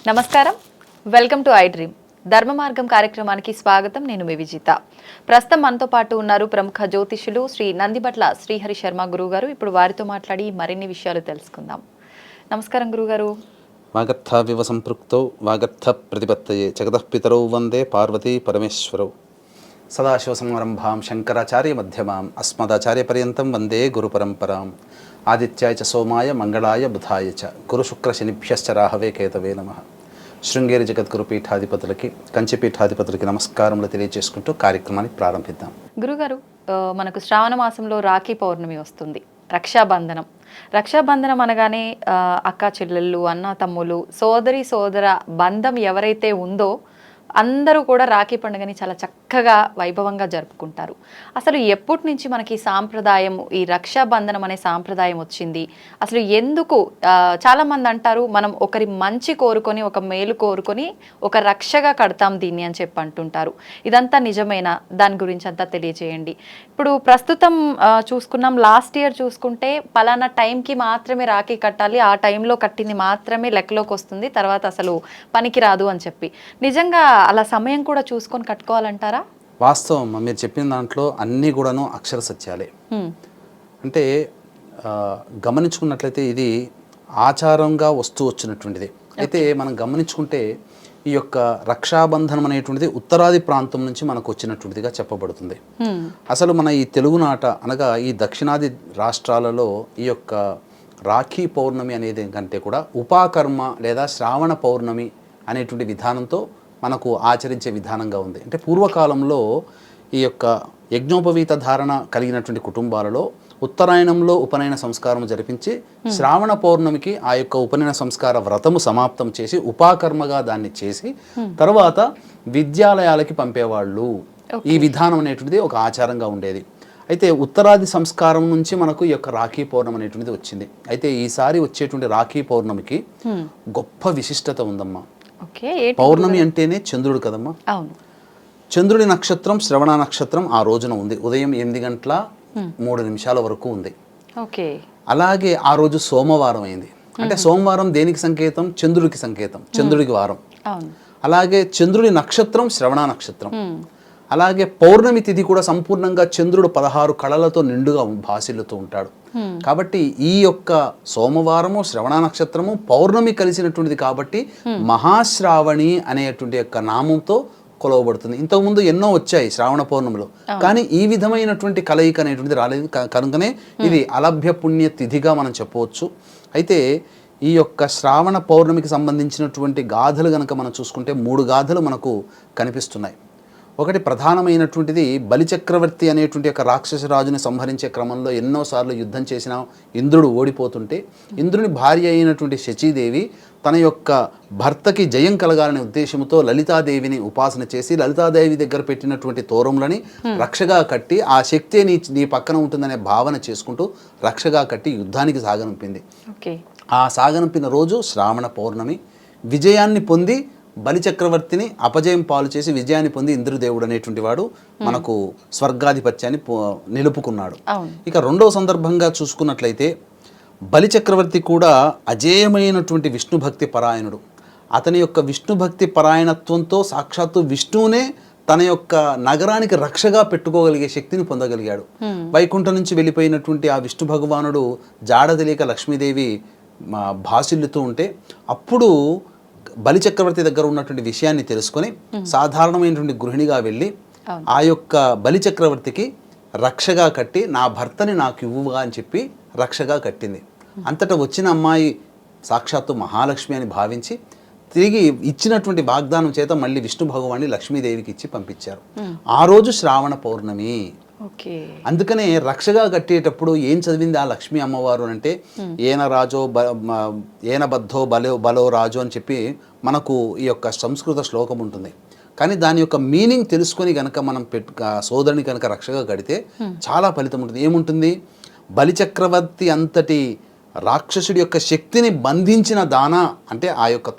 నమస్కారం, welcome to I dream. ధర్మ మార్గం కార్యక్రమానికి స్వాగతం. నేను మీ విజిత. ప్రస్తుతం మనతో పాటు ఉన్నారు ప్రముఖ జ్యోతిషులు శ్రీ నందిబట్ల శ్రీహరి శర్మ గురువు గారు. ఇప్పుడు వారితో మాట్లాడి మరిన్ని విషయాలు తెలుసుకుందాం. నమస్కారం గురుగారు. వాగర్థావివ సంపృక్తౌ వాగర్థ ప్రతిపత్తయే జగతః పితరౌ వందే పార్వతీ పరమేశ్వరౌ. సదాశివసమారంభాం శంకరాచార్య మధ్యమాం అస్మదాచార్య పర్యంతం వందే గురు పరంపరాం. ఆదిత్యాయ చ సోమాయ మంగళాయ బుధాయ చ గురు శుక్ర శనిభ్యశ్చ రాహవే కేతవే నమః. శృంగేరి జగద్గురు పీఠాధిపతులకి కంచి పీఠాధిపతులకి నమస్కారములు తెలియజేసుకుంటూ కార్యక్రమాన్ని ప్రారంభిద్దాం. గురుగారు, మనకు శ్రావణ మాసంలో రాఖీ పౌర్ణమి వస్తుంది, రక్షాబంధనం. రక్షాబంధనం అనగానే అక్క చెల్లెళ్ళు, అన్న తమ్ములు, సోదరి సోదర బంధం ఎవరైతే ఉందో అందరూ కూడా రాఖీ పండుగని చాలా చక్కగా వైభవంగా జరుపుకుంటారు. అసలు ఎప్పటి నుంచి మనకి సాంప్రదాయం, ఈ రక్షాబంధనం అనే సాంప్రదాయం వచ్చింది? అసలు ఎందుకు చాలామంది అంటారు మనం ఒకరి మంచి కోరుకొని, ఒక మేలు కోరుకొని ఒక రక్షగా కడతాం దీన్ని అని చెప్పి అంటుంటారు. ఇదంతా నిజమేనా? దాని గురించి అంతా తెలియజేయండి. ఇప్పుడు ప్రస్తుతం చూసుకున్నాం, లాస్ట్ ఇయర్ చూసుకుంటే పలానా టైంకి మాత్రమే రాఖీ కట్టాలి, ఆ టైంలో కట్టింది మాత్రమే లెక్కలోకి వస్తుంది, తర్వాత అసలు పనికిరాదు అని చెప్పి. నిజంగా అలా సమయం కూడా చూసుకొని కట్టుకోవాలంటారా? వాస్తవం మీరు చెప్పిన దాంట్లో అన్నీ కూడాను అక్షర సత్యాలే. అంటే గమనించుకున్నట్లయితే ఇది ఆచారంగా వస్తూ వచ్చినటువంటిది. అయితే మనం గమనించుకుంటే ఈ యొక్క రక్షాబంధనం అనేటువంటిది ఉత్తరాది ప్రాంతం నుంచి మనకు వచ్చినటువంటిదిగా చెప్పబడుతుంది. అసలు మన ఈ తెలుగునాట అనగా ఈ దక్షిణాది రాష్ట్రాలలో ఈ యొక్క రాఖీ పౌర్ణమి అనేది కంటే కూడా ఉపాకర్మ లేదా శ్రావణ పౌర్ణమి అనేటువంటి విధానంతో మనకు ఆచరించే విధానంగా ఉంది. అంటే పూర్వకాలంలో ఈ యొక్క యజ్ఞోపవీత ధారణ కలిగినటువంటి కుటుంబాలలో ఉత్తరాయణంలో ఉపనయన సంస్కారం జరిపించి శ్రావణ పౌర్ణమికి ఆ యొక్క ఉపనయన సంస్కార వ్రతము సమాప్తం చేసి ఉపాకర్మగా దాన్ని చేసి తర్వాత విద్యాలయాలకి పంపేవాళ్ళు. ఈ విధానం అనేటువంటిది ఒక ఆచారంగా ఉండేది. అయితే ఉత్తరాది సంస్కారం నుంచి మనకు ఈ యొక్క రాఖీ పౌర్ణమి అనేటువంటిది వచ్చింది. అయితే ఈసారి వచ్చేటువంటి రాఖీ పౌర్ణమికి గొప్ప విశిష్టత ఉందమ్మా. పౌర్ణమి అంటేనే చంద్రుడు కదమ్మా. చంద్రుడి నక్షత్రం శ్రవణ నక్షత్రం ఆ రోజున ఉంది. ఉదయం 8:03 వరకు ఉంది. అలాగే ఆ రోజు సోమవారం అయింది. అంటే సోమవారం దేనికి సంకేతం? చంద్రుడికి సంకేతం, చంద్రుడికి వారం. అలాగే చంద్రుడి నక్షత్రం శ్రవణ నక్షత్రం. అలాగే పౌర్ణమి తిథి కూడా సంపూర్ణంగా చంద్రుడు 16 కళలతో నిండుగా భాసిల్లుతూ ఉంటాడు. కాబట్టి ఈ యొక్క సోమవారము శ్రవణ నక్షత్రము పౌర్ణమి కలిసినటువంటిది కాబట్టి మహాశ్రావణి అనేటువంటి యొక్క నామంతో కొలవబడుతుంది. ఇంతకుముందు ఎన్నో వచ్చాయి శ్రావణ పౌర్ణమిలో, కానీ ఈ విధమైనటువంటి కలయిక అనేటువంటిది రాలేదు. కనుకనే ఇది అలభ్య పుణ్య తిథిగా మనం చెప్పవచ్చు. అయితే ఈ యొక్క శ్రావణ పౌర్ణమికి సంబంధించినటువంటి గాథలు కనుక మనం చూసుకుంటే 3 గాథలు మనకు కనిపిస్తున్నాయి. ఒకటి ప్రధానమైనటువంటిది, బలిచక్రవర్తి అనేటువంటి ఒక రాక్షస రాజుని సంహరించే క్రమంలో ఎన్నోసార్లు యుద్ధం చేసిన ఇంద్రుడు ఓడిపోతుంటే ఇంద్రుని భార్య అయినటువంటి శచీదేవి తన యొక్క భర్తకి జయం కలగాలనే ఉద్దేశంతో లలితాదేవిని ఉపాసన చేసి లలితాదేవి దగ్గర పెట్టినటువంటి తోరములని రక్షగా కట్టి ఆ శక్తి నీ పక్కన ఉంటుందనే భావన చేసుకుంటూ రక్షగా కట్టి యుద్ధానికి సాగనంపింది. ఆ సాగనంపిన రోజు శ్రావణ పౌర్ణమి. విజయాన్ని పొంది బలిచక్రవర్తిని అపజయం పాలు చేసి విజయాన్ని పొంది ఇంద్రదేవుడు అనేటువంటి వాడు మనకు స్వర్గాధిపత్యాన్ని నిలుపుకున్నాడు. ఇక రెండవ సందర్భంగా చూసుకున్నట్లయితే బలిచక్రవర్తి కూడా అజేయమైనటువంటి విష్ణుభక్తి పరాయణుడు. అతని యొక్క విష్ణుభక్తి పరాయణత్వంతో సాక్షాత్తు విష్ణువునే తన యొక్క నగరానికి రక్షగా పెట్టుకోగలిగే శక్తిని పొందగలిగాడు. వైకుంఠం నుంచి వెళ్ళిపోయినటువంటి ఆ విష్ణు భగవానుడు జాడ తెలియక లక్ష్మీదేవి భాసిల్లుతూ ఉంటే అప్పుడు బలిచక్రవర్తి దగ్గర ఉన్నటువంటి విషయాన్ని తెలుసుకొని సాధారణమైనటువంటి గృహిణిగా వెళ్ళి ఆ యొక్క బలిచక్రవర్తికి రక్షగా కట్టి నా భర్తని నాకు ఇవ్వుగా అని చెప్పి రక్షగా కట్టింది. అంతటా వచ్చిన అమ్మాయి సాక్షాత్తు మహాలక్ష్మి అని భావించి తిరిగి ఇచ్చినటువంటి వాగ్దానం చేత మళ్ళీ విష్ణు భగవాన్ని లక్ష్మీదేవికి ఇచ్చి పంపించారు. ఆ రోజు శ్రావణ పౌర్ణమి. అందుకనే రక్షగా కట్టేటప్పుడు ఏం చదివింది ఆ లక్ష్మీ అమ్మవారు అంటే ఏన బద్ధో బలో రాజు అని చెప్పి మనకు ఈ యొక్క సంస్కృత శ్లోకం ఉంటుంది. కానీ దాని యొక్క మీనింగ్ తెలుసుకొని కనుక మనం సోదరుని కనుక రక్షగా కడితే చాలా ఫలితం ఉంటుంది. ఏముంటుంది? బలిచక్రవర్తి అంతటి రాక్షసుడి యొక్క శక్తిని బంధించిన దానా అంటే ఆ యొక్క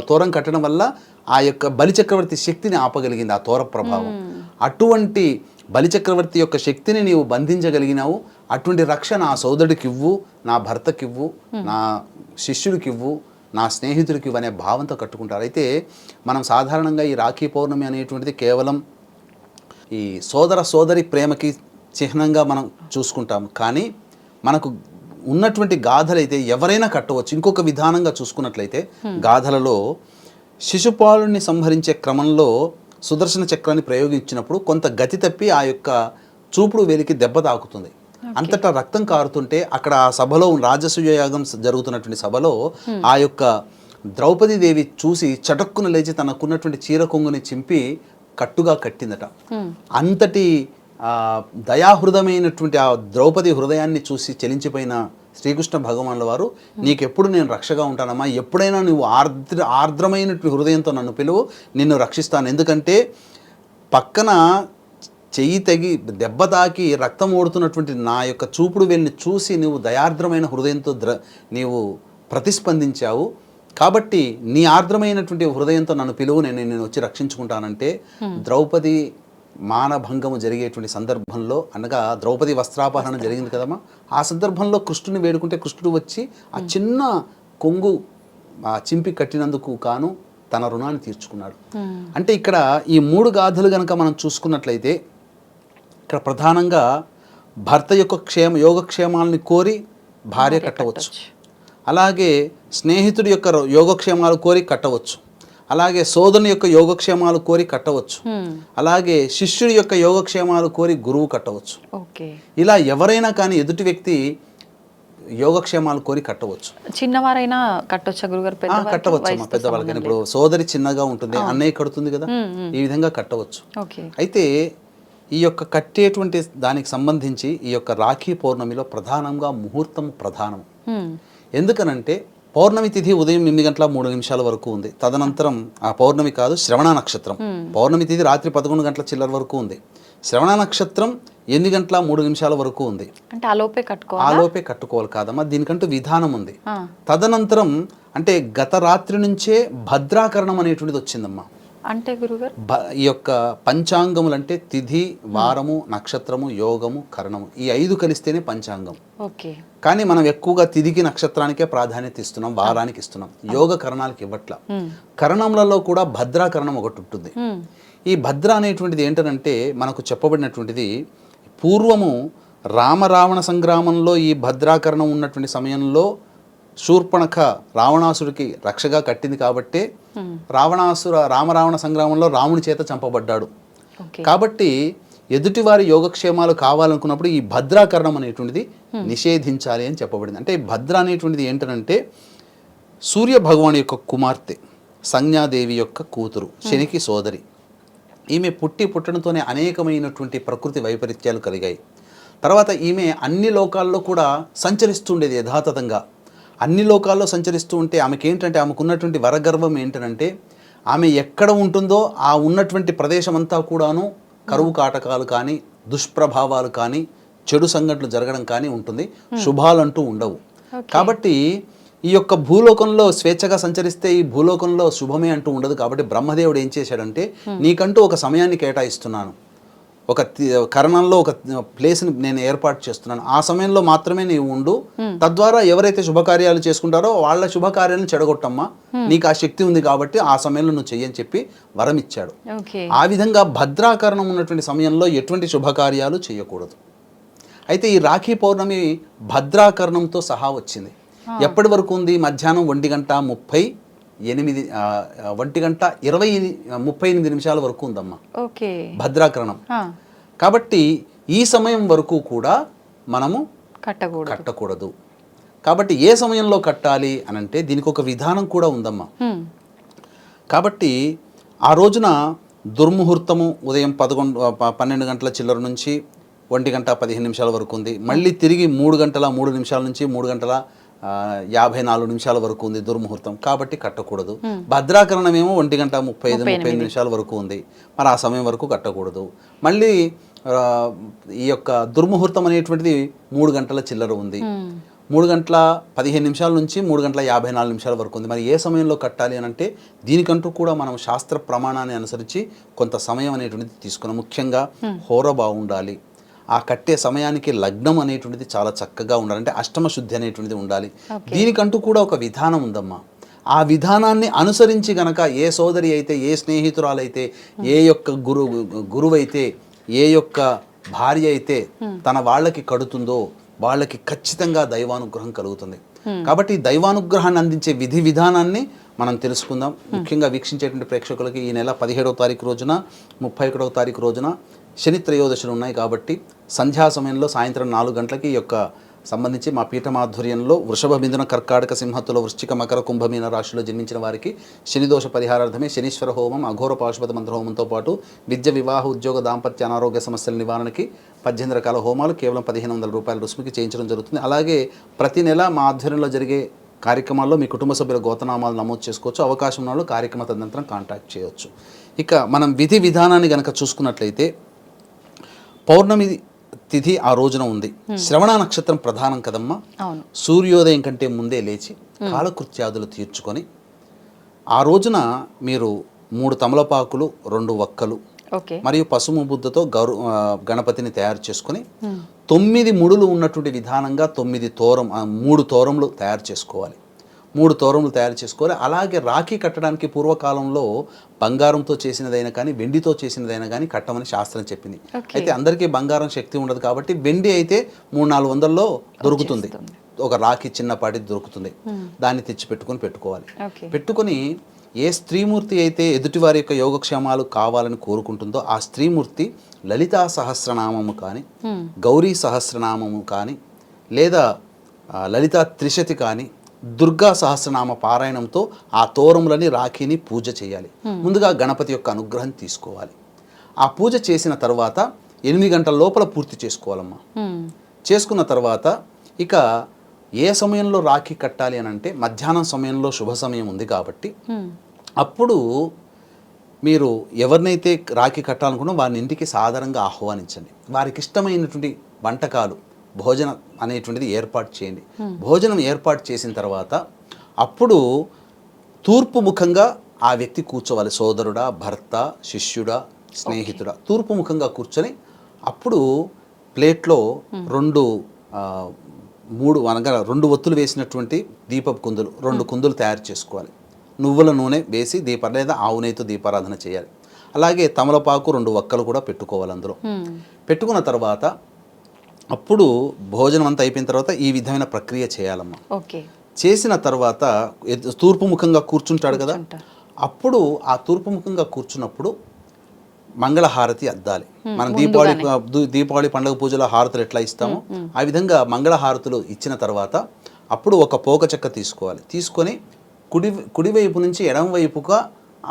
తోరం కట్టడం వల్ల ఆ యొక్క బలిచక్రవర్తి శక్తిని ఆపగలిగింది ఆ తోర ప్రభావం. అటువంటి బలిచక్రవర్తి యొక్క శక్తిని నీవు బంధించగలిగినావు. అటువంటి రక్ష నా సోదరుడికి ఇవ్వు, నా భర్తకివ్వు, నా శిష్యుడికి ఇవ్వు, నా స్నేహితుడికి ఇవనే భావంతో కట్టుకుంటారు. అయితే మనం సాధారణంగా ఈ రాఖీ పౌర్ణమి అనేటువంటిది కేవలం ఈ సోదర సోదరి ప్రేమకి చిహ్నంగా మనం చూసుకుంటాం. కానీ మనకు ఉన్నటువంటి గాథలు అయితే ఎవరైనా కట్టవచ్చు. ఇంకొక విధానంగా చూసుకున్నట్లయితే గాథలలో శిశుపాలుని సంహరించే క్రమంలో సుదర్శన చక్రాన్ని ప్రయోగించినప్పుడు కొంత గతి తప్పి ఆ యొక్క చూపుడు వేలికి దెబ్బ తాకుతుంది. అంతటా రక్తం కారుతుంటే అక్కడ ఆ సభలో రాజసూయ యాగం జరుగుతున్నటువంటి సభలో ఆ యొక్క ద్రౌపదీదేవి చూసి చటక్కున లేచి తనకున్నటువంటి చీర కొంగుని చింపి కట్టుగా కట్టిందట. అంతటి దయాహృదమైనటువంటి ఆ ద్రౌపది హృదయాన్ని చూసి చెలించిపోయిన శ్రీకృష్ణ భగవానుల వారు, నీకెప్పుడు నేను రక్షగా ఉంటానమ్మా, ఎప్పుడైనా నువ్వు ఆర్ద్రమైనటువంటి హృదయంతో నన్ను పిలువు, నిన్ను రక్షిస్తాను. ఎందుకంటే పక్కన చెయ్యి తెగి దెబ్బ తాకి రక్తం ఓడుతున్నటువంటి నా యొక్క చూపుడు వేలిని చూసి నువ్వు దయార్ద్రమైన హృదయంతో నీవు ప్రతిస్పందించావు. కాబట్టి నీ ఆర్ద్రమైనటువంటి హృదయంతో నన్ను పిలువు, నేను వచ్చి రక్షించుకుంటానంటే ద్రౌపది మానభంగము జరిగేటువంటి సందర్భంలో, అనగా ద్రౌపది వస్త్రాపహరణ జరిగింది కదమ్మా, ఆ సందర్భంలో కృష్ణుని వేడుకుంటే కృష్ణుడు వచ్చి ఆ చిన్న కొంగు చింపి కట్టినందుకు కాను తన రుణాన్ని తీర్చుకున్నాడు. అంటే ఇక్కడ ఈ 3 గాథలు కనుక మనం చూసుకున్నట్లయితే ఇక్కడ ప్రధానంగా భర్త యొక్క యోగక్షేమాలని కోరి భార్య కట్టవచ్చు, అలాగే స్నేహితుడి యొక్క యోగక్షేమాలు కోరి కట్టవచ్చు, అలాగే సోదరుని యొక్క యోగక్షేమాలు కోరి కట్టవచ్చు, అలాగే శిష్యుడి యొక్క యోగక్షేమాలు కోరి గురువు కట్టవచ్చు. ఇలా ఎవరైనా కానీ ఎదుటి వ్యక్తి యోగక్షేమాలు కోరి కట్టవచ్చు. చిన్నవారైనా కట్టొచ్చా గురుగారు? కట్టవచ్చు పెద్దవాళ్ళకి. ఇప్పుడు సోదరి చిన్నగా ఉంటుంది, అన్నయ్య కడుతుంది కదా, ఈ విధంగా కట్టవచ్చు. అయితే ఈ యొక్క కట్టేటువంటి దానికి సంబంధించి ఈ యొక్క రాఖీ పౌర్ణమిలో ప్రధానంగా ముహూర్తం ప్రధానం. ఎందుకనంటే పౌర్ణమి తిథి ఉదయం 8:03 వరకు ఉంది. తదనంతరం ఆ పౌర్ణమి కాదు, శ్రవణ నక్షత్రం. పౌర్ణమి తిథి రాత్రి 11 గంటల చిల్లర వరకు ఉంది. శ్రవణ నక్షత్రం 8:03 వరకు ఉంది. అంటే ఆలోపే కట్టుకోవాలి కాదమ్మా, దీనికంటూ విధానం ఉంది. తదనంతరం అంటే గత రాత్రి నుంచే భద్రాకరణం అనేటువంటిది వచ్చిందమ్మా. అంటే గురుగారు ఈ యొక్క పంచాంగములు అంటే తిథి, వారము, నక్షత్రము, యోగము, కరణము, ఈ 5 కలిస్తేనే పంచాంగం. కానీ మనం ఎక్కువగా తిథికి నక్షత్రానికే ప్రాధాన్యత ఇస్తున్నాం, వారానికి ఇస్తున్నాం, యోగ కరణాలకి ఇవ్వట్ల. కరణములలో కూడా భద్రాకరణం ఒకటి ఉంటుంది. ఈ భద్ర అనేటువంటిది ఏంటంటే మనకు చెప్పబడినటువంటిది పూర్వము రామరావణ సంగ్రామంలో ఈ భద్రాకరణం ఉన్నటువంటి సమయంలో శూర్పణఖ రావణాసుడికి రక్షగా కట్టింది కాబట్టే రామరావణ సంగ్రామంలో రాముని చేత చంపబడ్డాడు. కాబట్టి ఎదుటివారి యోగక్షేమాలు కావాలనుకున్నప్పుడు ఈ భద్రాకరణం అనేటువంటిది నిషేధించాలి అని చెప్పబడింది. అంటే భద్ర అనేటువంటిది ఏంటంటే సూర్య భగవాన్ యొక్క కుమార్తె, సంజ్ఞాదేవి యొక్క కూతురు, శనికి సోదరి. ఈమె పుట్టడంతోనే అనేకమైనటువంటి ప్రకృతి వైపరీత్యాలు కలిగాయి. తర్వాత ఈమె అన్ని లోకాల్లో కూడా సంచరిస్తుండేది యథాతథంగా. అన్ని లోకాల్లో సంచరిస్తూ ఉంటే ఆమెకేంటంటే ఆమెకున్నటువంటి వరగర్వం ఏంటంటే ఆమె ఎక్కడ ఉంటుందో ఆ ఉన్నటువంటి ప్రదేశం అంతా కూడాను కరువు కాటకాలు కానీ, దుష్ప్రభావాలు కానీ, చెడు సంఘటనలు జరగడం కానీ ఉంటుంది, శుభాలంటూ ఉండవు. కాబట్టి ఈ యొక్క భూలోకంలో స్వేచ్ఛగా సంచరిస్తే ఈ భూలోకంలో శుభమే అంటూ ఉండదు. కాబట్టి బ్రహ్మదేవుడు ఏం చేశాడంటే నీకంటూ ఒక సమయాన్ని కేటాయిస్తున్నాను, ఒక కరణంలో ఒక ప్లేస్ని నేను ఏర్పాటు చేస్తున్నాను, ఆ సమయంలో మాత్రమే నీవు ఉండు, తద్వారా ఎవరైతే శుభకార్యాలు చేసుకుంటారో వాళ్ళ శుభకార్యాలను చెడగొట్టమ్మా, నీకు ఆ శక్తి ఉంది కాబట్టి ఆ సమయంలో నువ్వు చెయ్యని చెప్పి వరం ఇచ్చాడు. ఆ విధంగా భద్రాకరణం ఉన్నటువంటి సమయంలో ఎటువంటి శుభకార్యాలు చేయకూడదు. అయితే ఈ రాఖీ పౌర్ణమి భద్రాకరణంతో సహా వచ్చింది. ఎప్పటి వరకు ఉంది? మధ్యాహ్నం 1:38 వరకు ఉందమ్మా భద్రాకరణం. కాబట్టి ఈ సమయం వరకు కూడా మనము కట్టకూడదు. కాబట్టి ఏ సమయంలో కట్టాలి అని అంటే దీనికి ఒక విధానం కూడా ఉందమ్మా. కాబట్టి ఆ రోజున దుర్ముహూర్తము ఉదయం 12 గంటల చిల్లర నుంచి 1:15 వరకు ఉంది. మళ్ళీ తిరిగి 3 గంటల 3 నిమిషాల నుంచి 3:54 వరకు ఉంది దుర్ముహూర్తం. కాబట్టి కట్టకూడదు. భద్రాకరణం ఏమో 1:35 వరకు ఉంది. మరి ఆ సమయం వరకు కట్టకూడదు. మళ్ళీ ఈ యొక్క దుర్ముహూర్తం అనేటువంటిది 3 గంటల చిల్లర ఉంది. 3:15 నుంచి 3:54 వరకు ఉంది. మరి ఏ సమయంలో కట్టాలి అని అంటే దీనికంటూ కూడా మనం శాస్త్ర ప్రమాణాన్ని అనుసరించి కొంత సమయం అనేటువంటిది తీసుకున్నాం. ముఖ్యంగా హోర బాగుండాలి, ఆ కట్టే సమయానికి లగ్నం అనేటువంటిది చాలా చక్కగా ఉండాలి, అంటే అష్టమ శుద్ధి అనేటువంటిది ఉండాలి. దీనికంటూ కూడా ఒక విధానం ఉందమ్మా. ఆ విధానాన్ని అనుసరించి గనక ఏ సోదరి అయితే, ఏ స్నేహితురాలైతే, ఏ యొక్క గురువైతే, ఏ యొక్క భార్య అయితే తన వాళ్ళకి కడుతుందో వాళ్ళకి ఖచ్చితంగా దైవానుగ్రహం కలుగుతుంది. కాబట్టి దైవానుగ్రహాన్ని అందించే విధి విధానాన్ని మనం తెలుసుకుందాం. ముఖ్యంగా వీక్షించేటువంటి ప్రేక్షకులకి ఈ నెల 17వ తారీఖు రోజున, 31వ తారీఖు రోజున శని త్రయోదశులు ఉన్నాయి. కాబట్టి సంధ్యా సమయంలో సాయంత్రం 4 గంటలకి ఈ యొక్క సంబంధించి మా పీఠమాధ్వర్యంలో వృషభ, మిథున, కర్కాటక, సింహత్తుల, వృశ్చిక, మకర, కుంభమీన రాశిలో జన్మించిన వారికి శనిదోష పరిహారార్థమే శనీశ్వర హోమం, అఘోర పాశుపత మంత్ర హోమంతో పాటు విద్య, వివాహ, ఉద్యోగ, దాంపత్య, అనారోగ్య సమస్యల నివారణకి 18 రకాల హోమాలు కేవలం 1500 రూపాయల రుసుముకి చేయించడం జరుగుతుంది. అలాగే ప్రతి నెల మా ఆధ్వర్యంలో జరిగే కార్యక్రమాల్లో మీ కుటుంబ సభ్యుల గోతనామాలు నమోదు చేసుకోవచ్చు. అవకాశం ఉన్న వాళ్ళు కార్యక్రమ తదనంతరం కాంటాక్ట్ చేయవచ్చు. ఇక మనం విధి విధానాన్ని కనుక చూసుకున్నట్లయితే పౌర్ణమి తిథి ఆ రోజున ఉంది. శ్రవణ నక్షత్రం ప్రధానం కదమ్మా. సూర్యోదయం కంటే ముందే లేచి కాలకృత్యాదులు తీర్చుకొని ఆ రోజున మీరు 3 తమలపాకులు, 2 వక్కలు మరియు పసుము బుద్ధతో గణపతిని తయారు చేసుకొని 9 ముడులు ఉన్నటువంటి విధానంగా 3 తోరములు తయారు చేసుకోవాలి. 3 తోరములు తయారు చేసుకోవాలి. అలాగే రాఖీ కట్టడానికి పూర్వకాలంలో బంగారంతో చేసినదైనా కానీ, వెండితో చేసినదైనా కానీ కట్టమని శాస్త్రం చెప్పింది. అయితే అందరికీ బంగారం శక్తి ఉండదు కాబట్టి వెండి అయితే 300-400లో దొరుకుతుంది. ఒక రాఖీ చిన్నపాటిది దొరుకుతుంది. దాన్ని తెచ్చి పెట్టుకోవాలి. పెట్టుకొని ఏ స్త్రీమూర్తి అయితే ఎదుటివారి యొక్క యోగక్షేమాలు కావాలని కోరుకుంటుందో ఆ స్త్రీమూర్తి లలితా సహస్రనామము కానీ, గౌరీ సహస్రనామము కానీ, లేదా లలితా త్రిశతి కానీ, దుర్గా సహస్రనామ పారాయణంతో ఆ తోరములని, రాఖీని పూజ చేయాలి. ముందుగా గణపతి యొక్క అనుగ్రహం తీసుకోవాలి. ఆ పూజ చేసిన తర్వాత 8 గంటల లోపల పూర్తి చేసుకోవాలమ్మా. చేసుకున్న తర్వాత ఇక ఏ సమయంలో రాఖీ కట్టాలి అని అంటే మధ్యాహ్నం సమయంలో శుభ సమయం ఉంది కాబట్టి అప్పుడు మీరు ఎవరినైతే రాఖీ కట్టాలనుకున్నా వారిని ఇంటికి సాధారణంగా ఆహ్వానించండి. వారికి ఇష్టమైనటువంటి వంటకాలు, భోజనం అనేటువంటిది ఏర్పాటు చేయండి. భోజనం ఏర్పాటు చేసిన తర్వాత అప్పుడు తూర్పు ముఖంగా ఆ వ్యక్తి కూర్చోవాలి. సోదరుడా, భర్త, శిష్యుడా, స్నేహితుడా, తూర్పు ముఖంగా కూర్చొని అప్పుడు ప్లేట్లో 2 ఒత్తులు వేసినటువంటి దీపపు కుందులు, 2 కుందులు తయారు చేసుకోవాలి. నువ్వుల నూనె వేసి లేదా ఆవు నెయ్యితో దీపారాధన చేయాలి. అలాగే తమలపాకు, 2 వక్కలు కూడా పెట్టుకోవాలి. అందులో పెట్టుకున్న తర్వాత అప్పుడు భోజనం అంతా అయిపోయిన తర్వాత ఈ విధమైన ప్రక్రియ చేయాలమ్మా. చేసిన తర్వాత తూర్పు ముఖంగా కూర్చుంటాడు కదా, అప్పుడు ఆ తూర్పు ముఖంగా కూర్చున్నప్పుడు మంగళహారతి అద్దాలి. మనం దీపావళి పండుగ పూజలో హారతులు ఎట్లా ఇస్తామో ఆ విధంగా మంగళహారతులు ఇచ్చిన తర్వాత అప్పుడు ఒక పోక చెక్క తీసుకోవాలి. తీసుకొని కుడివైపు నుంచి ఎడమ వైపుగా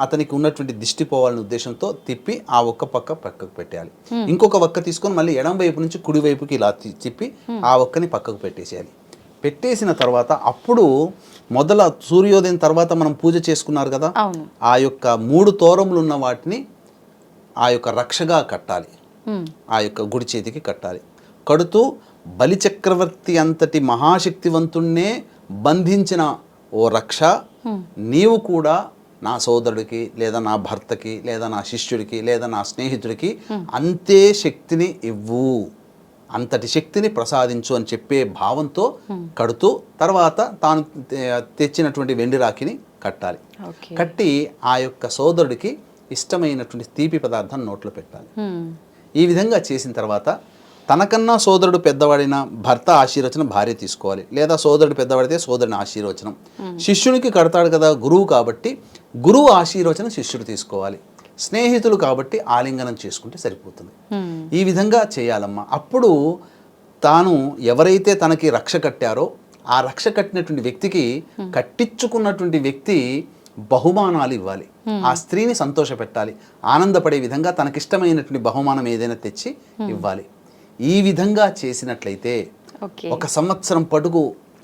అతనికి ఉన్నటువంటి దిష్టి పోవాలనే ఉద్దేశంతో తిప్పి ఆ ఒక్క పక్కకు పెట్టేయాలి. ఇంకొక వక్క తీసుకొని మళ్ళీ ఎడమ వైపు నుంచి కుడివైపుకి ఇలా తిప్పి ఆ ఒక్కని పక్కకు పెట్టేసేయాలి. పెట్టేసిన తర్వాత అప్పుడు సూర్యోదయం తర్వాత మనం పూజ చేసుకున్నారు కదా, ఆ యొక్క 3 తోరములు ఉన్న వాటిని ఆ యొక్క రక్షగా కట్టాలి. ఆ యొక్క గుడి చేతికి కట్టాలి. కడుతూ బలిచక్రవర్తి అంతటి మహాశక్తివంతుణ్ణే బంధించిన ఓ రక్ష, నీవు కూడా నా సోదరుడికి లేదా నా భర్తకి లేదా నా శిష్యుడికి లేదా నా స్నేహితుడికి అంతే శక్తిని ఇవ్వు, అంతటి శక్తిని ప్రసాదించు అని చెప్పే భావంతో కడుతూ తర్వాత తాను తెచ్చినటువంటి వెండి రాఖీని కట్టాలి. కట్టి ఆ యొక్క సోదరుడికి ఇష్టమైనటువంటి తీపి పదార్థాన్ని నోట్లో పెట్టాలి. ఈ విధంగా చేసిన తర్వాత తనకన్నా సోదరుడు పెద్దవాడిన భర్త ఆశీర్వచనం భార్య తీసుకోవాలి, లేదా సోదరుడు పెద్దవాడితే సోదరుని ఆశీర్వచనం. శిష్యునికి కడతాడు కదా గురువు కాబట్టి గురువు ఆశీర్వచనం శిష్యుడు తీసుకోవాలి. స్నేహితులు కాబట్టి ఆలింగనం చేసుకుంటే సరిపోతుంది. ఈ విధంగా చేయాలమ్మా. అప్పుడు తాను ఎవరైతే తనకి రక్ష కట్టారో ఆ రక్ష కట్టినటువంటి వ్యక్తికి కట్టించుకున్నటువంటి వ్యక్తి బహుమానాలు ఇవ్వాలి. ఆ స్త్రీని సంతోష పెట్టాలి. ఆనందపడే విధంగా తనకిష్టమైనటువంటి బహుమానం ఏదైనా తెచ్చి ఇవ్వాలి. ఈ విధంగా చేసినట్లయితే 1 సంవత్సరం పొడుగు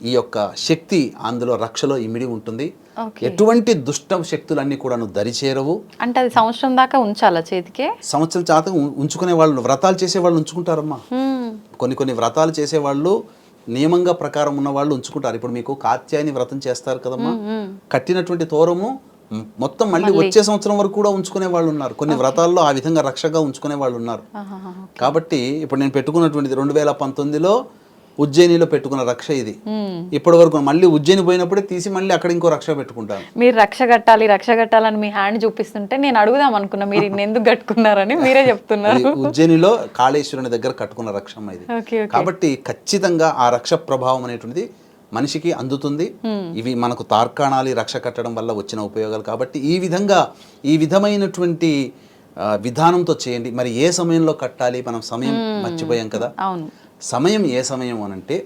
ఈ యొక్క శక్తి అందులో రక్షలో ఇమిడి ఉంటుంది. ఎటువంటి దుష్ట శక్తులన్నీ కూడా దరిచేరవు. అంటే అది సంవత్సరం దాకా ఉంచాలా చేతికే? సంవత్సరం దాకా ఉంచుకునే వాళ్ళు, వ్రతాలు చేసే వాళ్ళు ఉంచుకుంటారమ్మా. కొన్ని వ్రతాలు చేసేవాళ్ళు నియమంగా ప్రకారం ఉన్న వాళ్ళు ఉంచుకుంటారు. ఇప్పుడు మీకు కాత్యాయని వ్రతం చేస్తారు కదమ్మా, కట్టినటువంటి తోరము మొత్తం మళ్ళీ వచ్చే సంవత్సరం వరకు కూడా ఉంచుకునే వాళ్ళు ఉన్నారు. కొన్ని వ్రతాల్లో ఆ విధంగా రక్షగా ఉంచుకునే వాళ్ళు ఉన్నారు. కాబట్టి ఇప్పుడు నేను పెట్టుకున్నటువంటిది 2019లో ఉజ్జయినిలో పెట్టుకున్న రక్ష ఇది. ఇప్పటి వరకు మళ్ళీ ఉజ్జయిని పోయినప్పుడే తీసి మళ్ళీ అక్కడ ఇంకో రక్ష పెట్టుకుంటాను. మీరు రక్ష కట్టాలని మీ హ్యాండ్ చూపిస్తుంటే నేను అడుగుదాం అనుకున్నా మీరు ఇన్ని ఎందుకు కట్టుకున్నారని, మీరే చెప్తున్నారు. ఉజ్జయినిలో కాళేశ్వరుని దగ్గర కట్టుకున్న రక్షమ్మ ఇది. కాబట్టి ఖచ్చితంగా ఆ రక్ష ప్రభావం అనేటువంటిది మనిషికి అందుతుంది. ఇవి మనకు తార్కాణాలు రక్ష కట్టడం వల్ల వచ్చిన ఉపయోగాలు. కాబట్టి ఈ విధమైనటువంటి విధానంతో చేయండి. మరి ఏ సమయంలో కట్టాలి? మనం సమయం మర్చిపోయాం కదా. సమయం ఏ సమయం అనంటే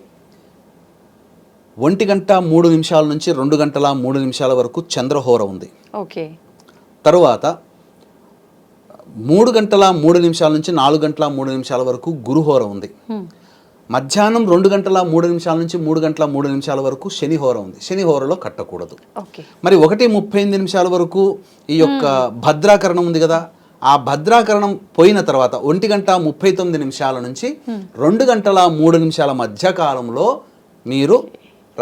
1:03 నుంచి 2:03 వరకు చంద్రహోర ఉంది. తరువాత 3:03 నుంచి 4:03 వరకు గురుహోర ఉంది. మధ్యాహ్నం 2:03 నుంచి 3:03 వరకు శనిహోర ఉంది. శనిహోరలో కట్టకూడదు. మరి 1:35 వరకు ఈ యొక్క భద్రాకరణం ఉంది కదా. ఆ భద్రాకరణం పోయిన తర్వాత 1:39 నుంచి 2:03 మధ్య కాలంలో మీరు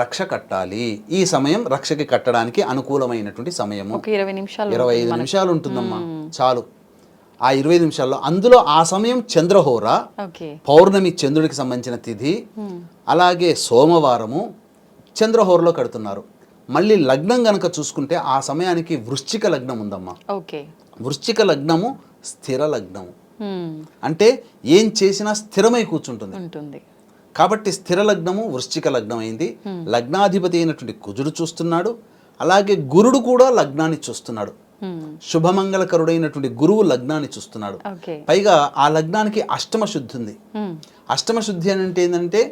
రక్ష కట్టాలి. ఈ సమయం రక్షకి కట్టడానికి అనుకూలమైనటువంటి సమయము. 25 నిమిషాలు ఉంటుందమ్మా, చాలు. ఆ 25 నిమిషాల్లో అందులో ఆ సమయం చంద్రహోర, పౌర్ణమి చంద్రుడికి సంబంధించిన తిథి, అలాగే సోమవారము చంద్రహోరలో కడుతున్నారు. మళ్ళీ లగ్నం గనక చూసుకుంటే ఆ సమయానికి వృశ్చిక లగ్నం ఉందమ్మా. వృశ్చిక లగ్నము స్థిర లగ్నము, అంటే ఏం చేసినా స్థిరమై కూర్చుంటుంది. కాబట్టి స్థిర లగ్నము వృశ్చిక లగ్నం అయింది. లగ్నాధిపతి అయినటువంటి కుజుడు చూస్తున్నాడు, అలాగే గురుడు కూడా లగ్నాన్ని చూస్తున్నాడు. శుభమంగళకరుడైనటువంటి గురువు లగ్నాన్ని చూస్తున్నాడు. పైగా ఆ లగ్నానికి అష్టమ శుద్ధి ఉంది. అష్టమ శుద్ధి అంటే ఏంటంటే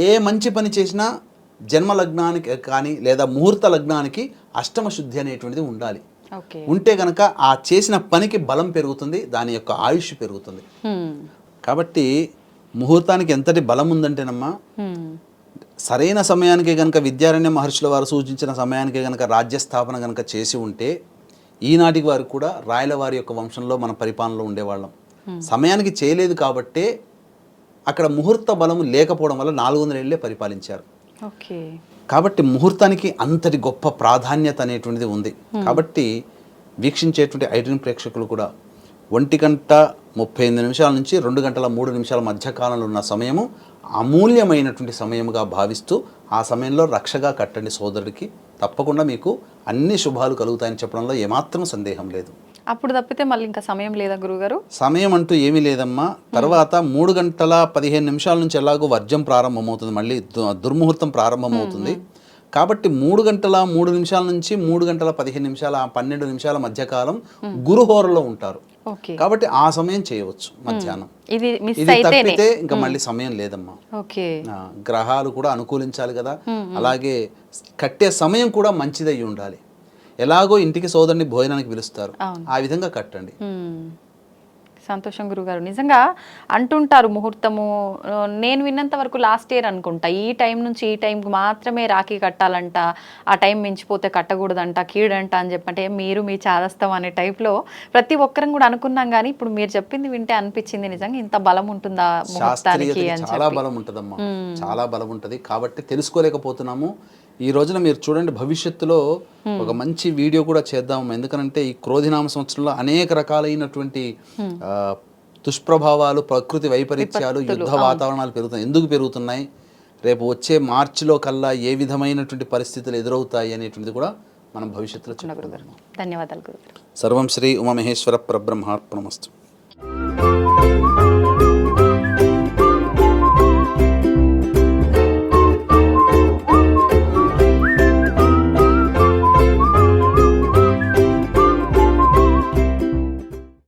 ఏ మంచి పని చేసినా జన్మ లగ్నానికి కానీ లేదా ముహూర్త లగ్నానికి అష్టమ శుద్ధి అనేటువంటిది ఉండాలి. ఉంటే గనక ఆ చేసిన పనికి బలం పెరుగుతుంది, దాని యొక్క ఆయుష్ పెరుగుతుంది. కాబట్టి ముహూర్తానికి ఎంతటి బలం ఉందంటేనమ్మా, సరైన సమయానికి గనక విద్యారణ్య మహర్షుల వారు సూచించిన సమయానికి గనక రాజ్యస్థాపన గనక చేసి ఉంటే ఈనాటికి వారు కూడా రాయల వారి యొక్క వంశంలో మన పరిపాలనలో ఉండేవాళ్ళం. సమయానికి చేయలేదు కాబట్టే అక్కడ ముహూర్త బలము లేకపోవడం వల్ల 400 ఏళ్లే పరిపాలించారు. కాబట్టి ముహూర్తానికి అంతటి గొప్ప ప్రాధాన్యత అనేటువంటిది ఉంది. కాబట్టి వీక్షించేటువంటి ఐడ్రీమ్ ప్రేక్షకులు కూడా 1:35 నుంచి 2:03 మధ్య కాలంలో ఉన్న సమయము అమూల్యమైనటువంటి సమయముగా భావిస్తూ ఆ సమయంలో రక్షగా కట్టండి సోదరుడికి. తప్పకుండా మీకు అన్ని శుభాలు కలుగుతాయని చెప్పడంలో ఏమాత్రం సందేహం లేదు. అప్పుడు తప్పితే మళ్ళీ ఇంకా సమయం లేదా గురుగారు? సమయం అంటూ ఏమీ లేదమ్మా. తర్వాత 3:15 నుంచి ఎలాగో వర్జం ప్రారంభమవుతుంది, మళ్ళీ దుర్ముహూర్తం ప్రారంభమవుతుంది. కాబట్టి 3:03 నుంచి 3:15 12 నిమిషాల మధ్యకాలం గురుహోరలో ఉంటారు. కాబట్టి ఆ సమయం చేయవచ్చు మధ్యాహ్నం. ఇది తప్పితే ఇంకా మళ్ళీ సమయం లేదమ్మా. గ్రహాలు కూడా అనుకూలించాలి కదా, అలాగే కట్టే సమయం కూడా మంచిదై ఉండాలి. ఎలాగో ఇంటికి సోదరుని భోజనానికి పిలుస్తారు, ఆ విధంగా కట్టండి. సంతోషం గురుగారు. నిజంగా అంటుంటారు ముహూర్తము, నేను విన్నంత వరకు లాస్ట్ ఇయర్ అనుకుంటా, ఈ టైం నుంచి ఈ టైంకి మాత్రమే రాఖీ కట్టాలంట, ఆ టైం మించిపోతే కట్టకూడదంట, కీడంట అని చెప్పంటే మీరు మీ చాదస్తం అనే టైప్లో ప్రతి ఒక్కరం కూడా అనుకున్నాం. కానీ ఇప్పుడు మీరు చెప్పింది వింటే అనిపించింది నిజంగా ఇంత బలం ఉంటుందా ముహూర్తానికి అని. చాలా బలం ఉంటుందమ్మా, చాలా బలం ఉంటుంది. కాబట్టి తెలుసుకోలేకపోతున్నాము. ఈ రోజున మీరు చూడండి, భవిష్యత్తులో ఒక మంచి వీడియో కూడా చేద్దాం. ఎందుకంటే ఈ క్రోధినామ సంవత్సరంలో అనేక రకాలైనటువంటి దుష్ప్రభావాలు, ప్రకృతి వైపరీత్యాలు, యుద్ధ వాతావరణాలు పెరుగుతున్నాయి. ఎందుకు పెరుగుతున్నాయి, రేపు వచ్చే మార్చిలో కల్లా ఏ విధమైనటువంటి పరిస్థితులు ఎదురవుతాయి అనేటువంటిది కూడా మనం భవిష్యత్తులో చెప్పుకుందాం. ధన్యవాదాలు గురుగారు. సర్వం శ్రీ ఉమామహేశ్వర పరబ్రహ్మార్పణమస్తు.